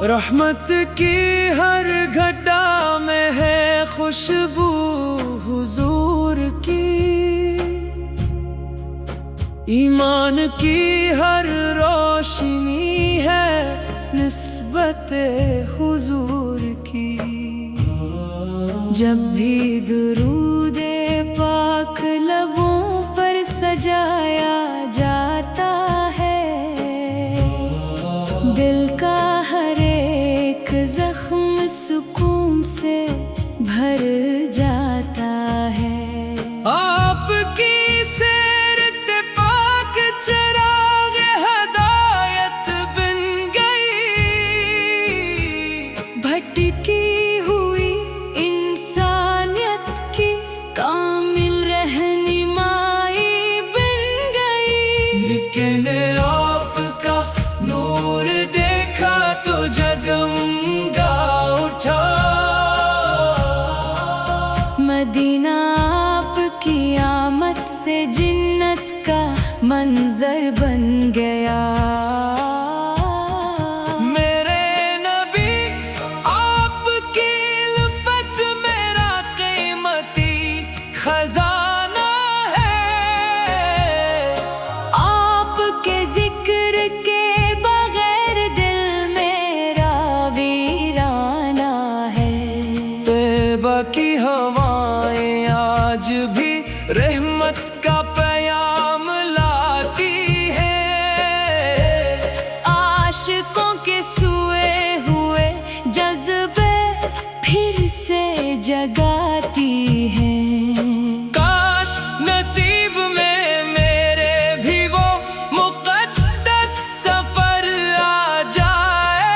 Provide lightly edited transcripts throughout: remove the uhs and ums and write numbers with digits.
رحمت کی ہر گھٹا میں ہے خوشبو حضور کی، ایمان کی ہر روشنی ہے نسبت حضور کی۔ جب بھی درود پاک لبوں پر سجایا جاتا ہے، دل کا ہر ایک زخم سکون سے بھر جاتا ہے۔ آپ کی سیرت پاک چراغ ہدایت بن گئی، بھٹکی ہوئی انسانیت کی کامل رہنمائی بن گئی۔ لیکن آپ کا نور دیکھا تو جگمگا اٹھا، مدینہ آپ کی آمد سے جنت کا منظر بن گیا۔ میرے نبی آپ کی الفت میرا قیمتی خزانہ ہے، آپ کے ذکر کے بغیر دل میرا ویرانہ ہے۔ طیبہ کی ہوائیں آج بھی رحمت کا پیام لاتی ہے، عاشقوں کے سوئے ہوئے جذبے پھر سے جگاتی ہیں۔ کاش نصیب میں میرے بھی وہ مقدس سفر آ جائے،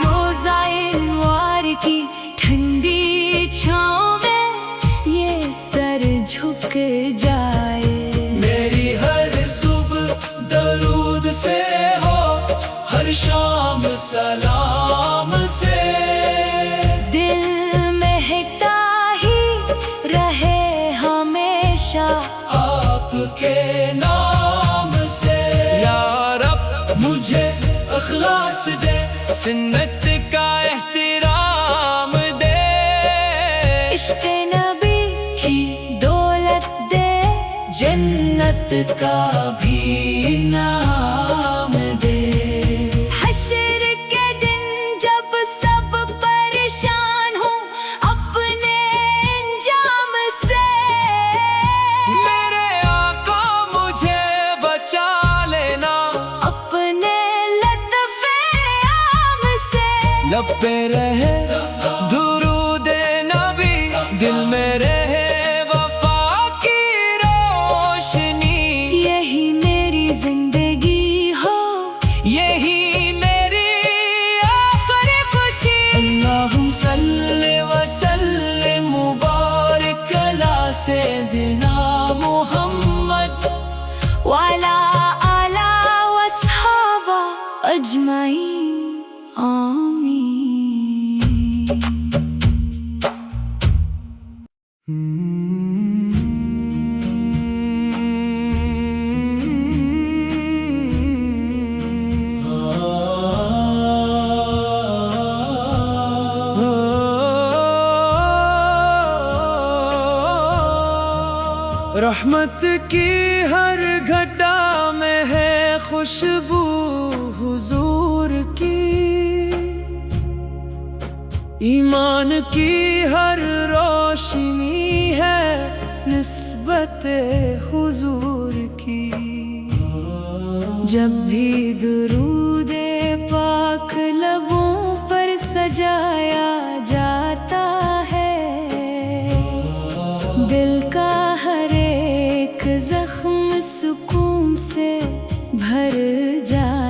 روزہ انوار کی ٹھنڈی چھاؤں میں یہ سر جھک جائے۔ میری ہر صبح درود سے ہو، ہر شام سلام سے، دل مہکتا ہی رہے ہمیشہ آپ کے نام سے۔ یا رب مجھے اخلاص دے، سنت کا احترام دے، عشق نبی کی دولت دے، جنت کا بھی انعام دے۔ حشر کے دن جب سب پریشان ہوں اپنے انجام سے، میرے آقا مجھے بچا لینا اپنے لطف عام سے۔ لب پہ رہے درود نبی، دل میں رہے وفا کی روشنی، یہی میری زندگی ہو، یہی میری آخری خوشی۔ اللہم صلی وسلم مبارک علی سیدنا محمد وعلی آلہ وصحابہ اجمعین، آمین۔ رحمت کی ہر گھٹا میں ہے خوشبو حضور کی، ایمان کی ہر روشنی ہے نسبت حضور کی۔ جب بھی درود پاک لبوں پر سجایا جاتا ہے، دل کا ہر ایک زخم سکون سے بھر جاتا